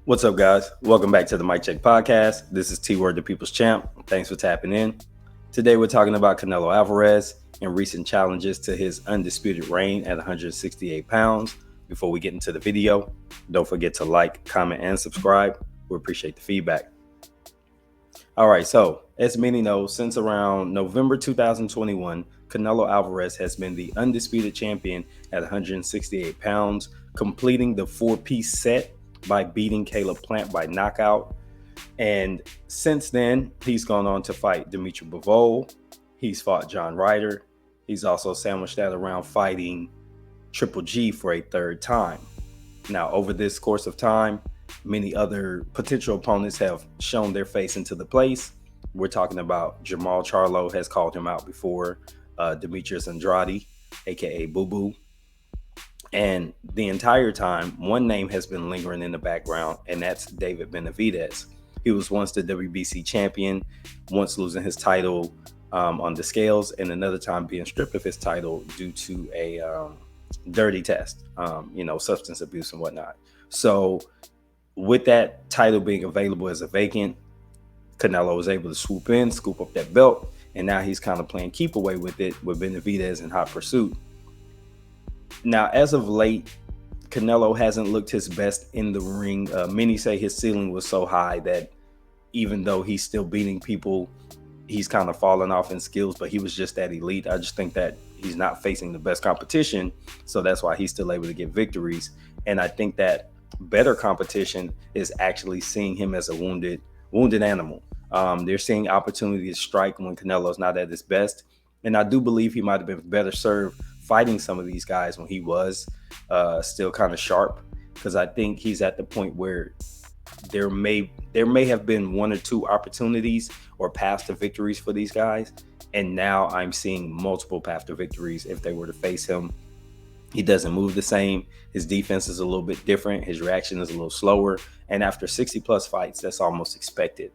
What's up, guys? Welcome back to the Mic Check Podcast. This is T Word, the People's Champ. Thanks for tapping in. Today, we're talking about Canelo Alvarez and recent challenges to his undisputed reign at 168 pounds. Before we get into the video, don't forget to like, comment, and subscribe. We appreciate the feedback. All right, so as many know, since around November 2021, Canelo Alvarez has been the undisputed champion at 168 pounds, completing the four-piece set by beating Caleb Plant by knockout. And since then, he's gone on to fight Dimitri Bivol. He's fought John Ryder. He's also sandwiched that around fighting Triple G for a third time. Now, over this course of time, many other potential opponents have shown their face into the place. We're talking about Jamal Charlo has called him out before, Demetrius Andrade, aka Boo Boo. And the entire time, one name has been lingering in the background, and that's David Benavidez. He was once the WBC champion, once losing his title on the scales, and another time being stripped of his title due to a dirty test, substance abuse and whatnot. So with that title being available as a vacant, Canelo was able to swoop in, scoop up that belt, and now he's kind of playing keep away with it with Benavidez in hot pursuit. Now, as of late, Canelo hasn't looked his best in the ring. Many say his ceiling was so high that even though he's still beating people, he's kind of fallen off in skills, but he was just that elite. I just think that he's not facing the best competition, so that's why he's still able to get victories. And I think that better competition is actually seeing him as a wounded animal. They're seeing opportunity to strike when Canelo's not at his best. And I do believe he might have been better served fighting some of these guys when he was still kind of sharp, because I think he's at the point where there may have been one or two opportunities or paths to victories for these guys, and now I'm seeing multiple paths to victories if they were to face him. He doesn't move the same. His defense is a little bit different. His reaction is a little slower. And after 60 plus fights, that's almost expected.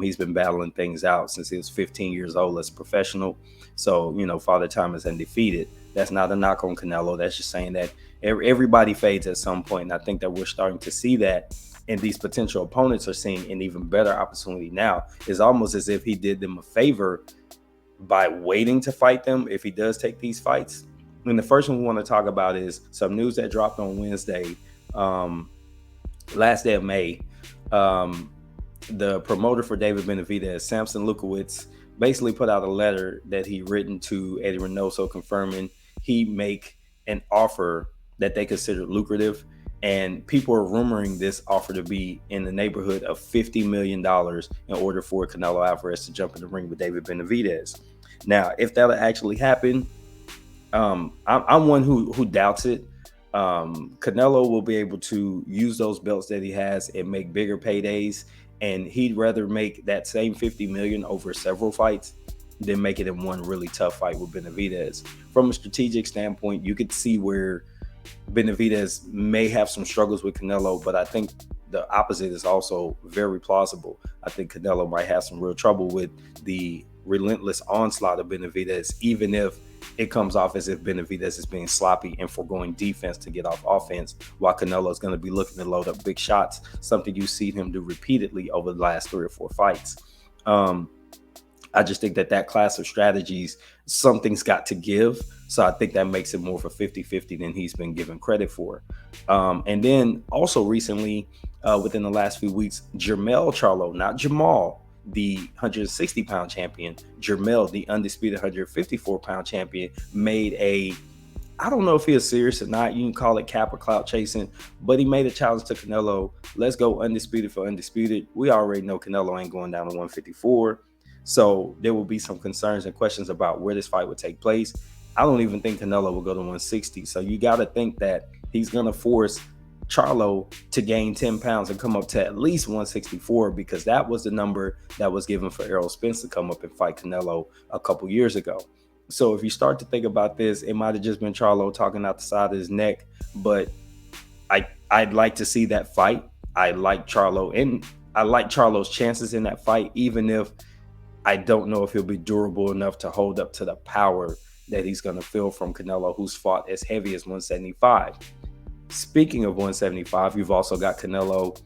He's been battling things out since he was 15 years old as a professional. So, Father Time is undefeated. That's not a knock on Canelo. That's just saying that everybody fades at some point. And I think that we're starting to see that. And these potential opponents are seeing an even better opportunity now. It's almost as if he did them a favor by waiting to fight them if he does take these fights. And the first one we want to talk about is some news that dropped on Wednesday, last day of May. The promoter for David Benavidez, Samson Lukowitz, basically put out a letter that he written to Eddie Reynoso confirming he make an offer that they consider lucrative. And people are rumoring this offer to be in the neighborhood of $50 million in order for Canelo Alvarez to jump in the ring with David Benavidez. Now, if that'll actually happen, I'm one who doubts it. Canelo will be able to use those belts that he has and make bigger paydays, and he'd rather make that same 50 million over several fights than make it in one really tough fight with Benavidez. From a strategic standpoint, you could see where Benavidez may have some struggles with Canelo, but I think the opposite is also very plausible. I think Canelo might have some real trouble with the relentless onslaught of Benavidez, even if it comes off as if Benavidez is being sloppy and foregoing defense to get off offense, while Canelo is going to be looking to load up big shots, something you've seen him do repeatedly over the last 3 or 4 fights. I just think that class of strategies, something's got to give. So I think that makes it more of a 50-50 than he's been given credit for. And then also recently, within the last few weeks, Jermell Charlo, not Jamal, the 160-pound champion, Jermell, the undisputed 154-pound champion, made I don't know if he is serious or not. You can call it cap or clout chasing, but he made a challenge to Canelo. Let's go undisputed for undisputed. We already know Canelo ain't going down to 154. So there will be some concerns and questions about where this fight would take place. I don't even think Canelo will go to 160. So you got to think that he's going to force Charlo to gain 10 pounds and come up to at least 164, because that was the number that was given for Errol Spence to come up and fight Canelo a couple years ago. So if you start to think about this, it might have just been Charlo talking out the side of his neck, but I'd like to see that fight. I like Charlo, and I like Charlo's chances in that fight, even if I don't know if he'll be durable enough to hold up to the power that he's going to feel from Canelo, who's fought as heavy as 175. Speaking of 175, you've also got Canelo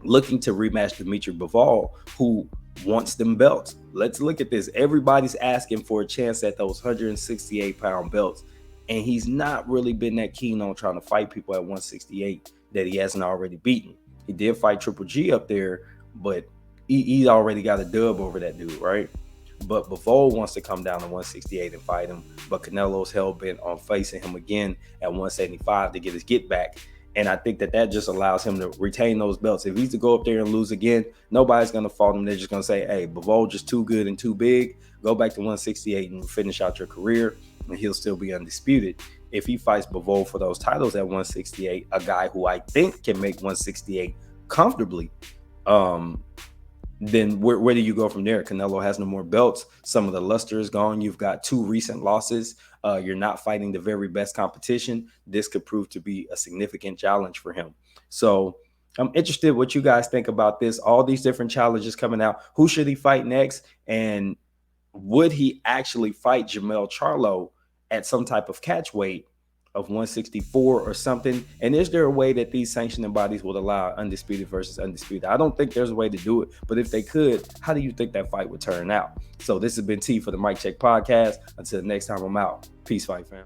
looking to rematch Dimitri Bivol, who wants them belts. Let's look at this. Everybody's asking for a chance at those 168-pound belts, and he's not really been that keen on trying to fight people at 168 that he hasn't already beaten. He did fight Triple G up there, but he already got a dub over that dude, right? But Bivol wants to come down to 168 and fight him, but Canelo's hell-bent on facing him again at 175 to get his get back. And I think that just allows him to retain those belts. If he's to go up there and lose again, nobody's going to fault him. They're just going to say, hey, Bivol just too good and too big. Go back to 168 and finish out your career, and he'll still be undisputed. If he fights Bivol for those titles at 168, a guy who I think can make 168 comfortably, then where do you go from there? Canelo has no more belts. Some of the luster is gone. You've got 2 recent losses. You're not fighting the very best competition. This could prove to be a significant challenge for him. So I'm interested what you guys think about this. All these different challenges coming out. Who should he fight next? And would he actually fight Jermell Charlo at some type of catch weight of 164 or something? And is there a way that these sanctioning bodies would allow undisputed versus undisputed? I don't think there's a way to do it, but if they could, how do you think that fight would turn out? So this has been T for the Mic Check Podcast. Until next time, I'm out. Peace, fight fam.